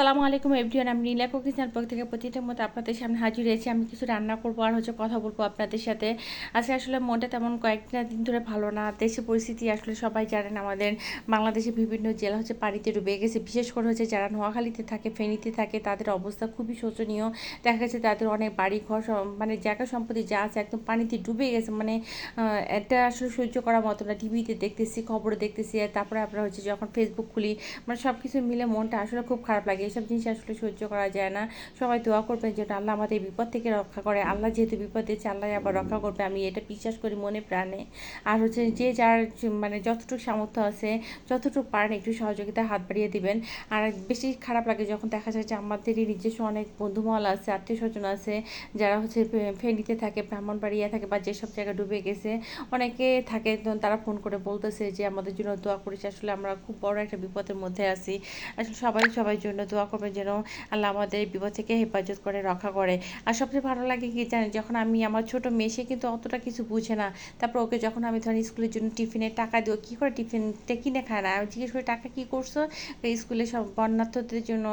আসসালামু আলাইকুম এভরিওয়ান, আমি নীলা কুকিং চ্যানেল পক্ষ থেকে প্রতিটার মতো আপনাদের সামনে হাজির হয়েছি। আমি কিছু রান্না করবো আর কথা বলবো আপনাদের সাথে। আজকে আসলে মনটা তেমন কয়েকটা দিন ধরে ভালো না। দেশের পরিস্থিতি আসলে সবাই জানেন, আমাদের বাংলাদেশের বিভিন্ন জেলা পানিতে ডুবে গেছে। বিশেষ করে যারা নোয়াখালীতে থাকে, ফেনীতে থাকে, তাদের অবস্থা খুবই শোচনীয়। দেখা গেছে তাদের অনেক বাড়ি ঘর মানে জায়গা সম্পত্তি যা আছে একদম পানিতে ডুবে গেছে। মানে এটা আসলে সহ্য করার মতো না। টিভিতে দেখতেছি, খবরে দেখতেছি, আর তারপরে আপনারা যখন ফেসবুক খুলি, মানে সব কিছু মিলে মনটা আসলে খুব খারাপ লাগে। এসব জিনিস আসলে সহ্য করা যায় না। সবাই দোয়া করবেন যেন আল্লাহ আমাদের বিপদ থেকে রক্ষা করে। আল্লাহ যেহেতু বিপদ দিচ্ছে, আল্লাহ আবার রক্ষা করবে, আমি এটা বিশ্বাস করি মনে প্রাণে। আর যে যার মানে যতটুকু সামর্থ্য আছে, যতটুকু পারেন একটু সহযোগিতা হাত বাড়িয়ে দিবেন। আর বেশি খারাপ লাগে যখন দেখা যায় যে আমাদেরই নিজস্ব অনেক বন্ধুমহল আছে, আত্মীয় স্বজন আছে, যারা ফেনীতে থাকে, ব্রাহ্মণবাড়িয়া থাকে, বা যেসব জায়গায় ডুবে গেছে অনেকে থাকে, তারা ফোন করে বলতেছে যে আমাদের জন্য দোয়া করেছে। আসলে আমরা খুব বড় একটা বিপদের মধ্যে আছি। আসলে সবাই জন্য দোয়া করবেন যেন আল্লাহ আমাদের বিপদ থেকে হেফাজত করে, রক্ষা করে। আর সবচেয়ে ভালো লাগে কি জানেন, যখন আমি আমার ছোট মেয়ে, সে কিন্তু অতটা কিছু বুঝে না, তারপর ওকে যখন আমি ধরেন স্কুলের জন্য টিফিনের টাকা দিও, কী করে টিফিনটা কিনে খায় না, আমি জিজ্ঞেস করি টাকা কী করছো, স্কুলে সব বন্যার্থদের জন্য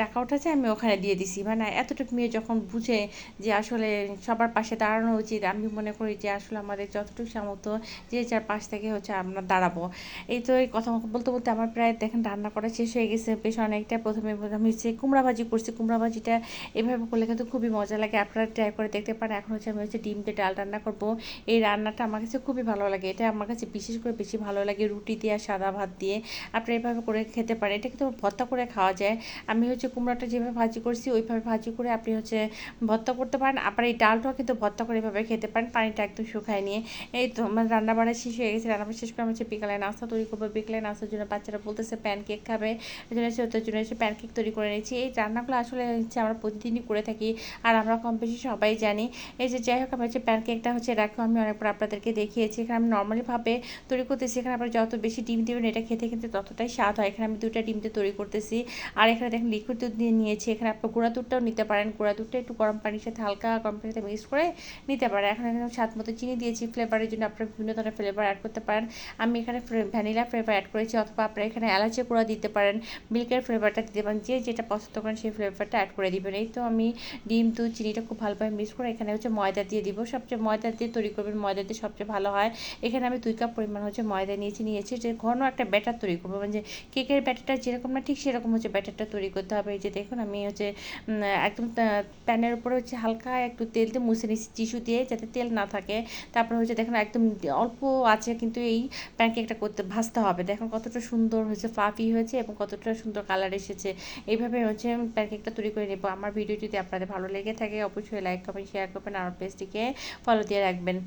টাকা উঠাচ্ছে, আমি ওখানে দিয়ে দিছি। মানে এতটুকু মেয়ে যখন বুঝে যে আসলে সবার পাশে দাঁড়ানো উচিত, আমি মনে করি যে আসলে আমাদের যতটুকু সামর্থ্য যে যার পাশ থেকে আমরা দাঁড়াবো। এই তো এই কথা বলতে বলতে আমার প্রায় দেখেন রান্না করা শেষ হয়ে গেছে বেশ অনেকটা। প্রথমে আমি কুমড়া ভাজি করছি। কুমড়া ভাজিটা এভাবে করলে কিন্তু খুবই মজা লাগে, আপনারা ট্রাই করে দেখতে পারেন। এখন আমি ডিম দিয়ে ডাল রান্না করব। এই রান্নাটা আমার কাছে খুবই ভালো লাগে, এটা আমার কাছে বিশেষ করে বেশি ভালো লাগে রুটি দিয়ে আর সাদা ভাত দিয়ে। আপনারা এভাবে করে খেতে পারেন, এটা কিন্তু ভর্তা করে খাওয়া যায়। আমি কুমড়াটা যেভাবে ভাজি করছি ওইভাবে ভাজি করে আপনি ভর্তা করতে পারেন। আবার এই ডালটাও কিন্তু ভর্তা করে এভাবে খেতে পারেন, পানিটা একদম শুকায় নিয়ে। এই তো আমার রান্না বাড়া শেষ হয়ে গেছে। রান্না শেষ করে আমি বিকালে নাস্তা তৈরি করবো। বিকেলে নাস্তার জন্য বাচ্চারা বলতেছে প্যানকেক খাবে, এই জন্য ওদের জন্য প্যানকেক তৈরি করে নিয়েছি। এই রান্নাগুলো আসলে আমরা প্রতিদিনই করে থাকি, আর আমরা কম বেশি সবাই জানি। এই যে যাই হোক, আমি প্যানকেকটা রাখো আমি অনেকবার আপনাদেরকে দেখিয়েছি। এখানে আমি নর্মালিভাবে তৈরি করতেছি। এখানে আপনারা যত বেশি ডিম দেবেন এটা খেতে কিন্তু ততটাই স্বাদ হয়। এখানে আমি 2টা ডিম দিয়ে তৈরি করতেছি। আর এখানে দেখেন লিকুইড দুধ দিয়ে নিয়েছি। এখানে আপনার গুঁড়া দুধটাও নিতে পারেন। গুঁড়া দুধটা একটু গরম পানির সাথে, হালকা গরম পানির সাথে মিক্স করে নিতে পারেন। এখন এখানে স্বাদ মতো চিনি দিয়েছি। ফ্লেভারের জন্য আপনারা বিভিন্ন ধরনের ফ্লেভার অ্যাড করতে পারেন। আমি এখানে ভ্যানিলা ফ্লেভার অ্যাড করেছি, অথবা আপনারা এখানে এলাচি গুঁড়া দিতে পারেন, মিল্কের ফ্লেভারটা দিতে পারেন, যে যেটা পছন্দ করেন সেই ফ্লেভারটা অ্যাড করে দিবেন। এই তো আমি ডিম, দুধ, চিনিটা খুব ভালোভাবে মিক্স করে এখানে ময়দা দিয়ে দিব। সবচেয়ে ময়দা দিয়ে তৈরি করবেন, ময়দা দিয়ে সবচেয়ে ভালো হয়। এখানে আমি 2 কাপ পরিমাণ ময়দা নিয়েছি যে ঘন একটা ব্যাটার তৈরি করবো, মানে কেকের ব্যাটারটা যেরকম না ঠিক সেরকম ব্যাটারটা তৈরি করতে হবে। এই যে দেখুন আমি একদম প্যানের উপরে হালকা একটু তেল দিয়ে মুছে নিচ্ছি টিস্যু দিয়ে, যাতে তেল না থাকে। তারপর দেখুন একদম অল্প আছে কিন্তু এই প্যানকেকটা করতে ভাজতে হবে। দেখুন কতটা সুন্দর ফ্লাফি হয়েছে এবং কতটা সুন্দর কালার এসেছে। এইভাবে প্যানকেকটা তৈরি করে নেব। আমার ভিডিও যদি আপনাদের ভালো লেগে থাকে অবশ্যই লাইক, কমেন্ট, শেয়ার করবেন, আর পেজটিকে ফলো দিয়ে রাখবেন।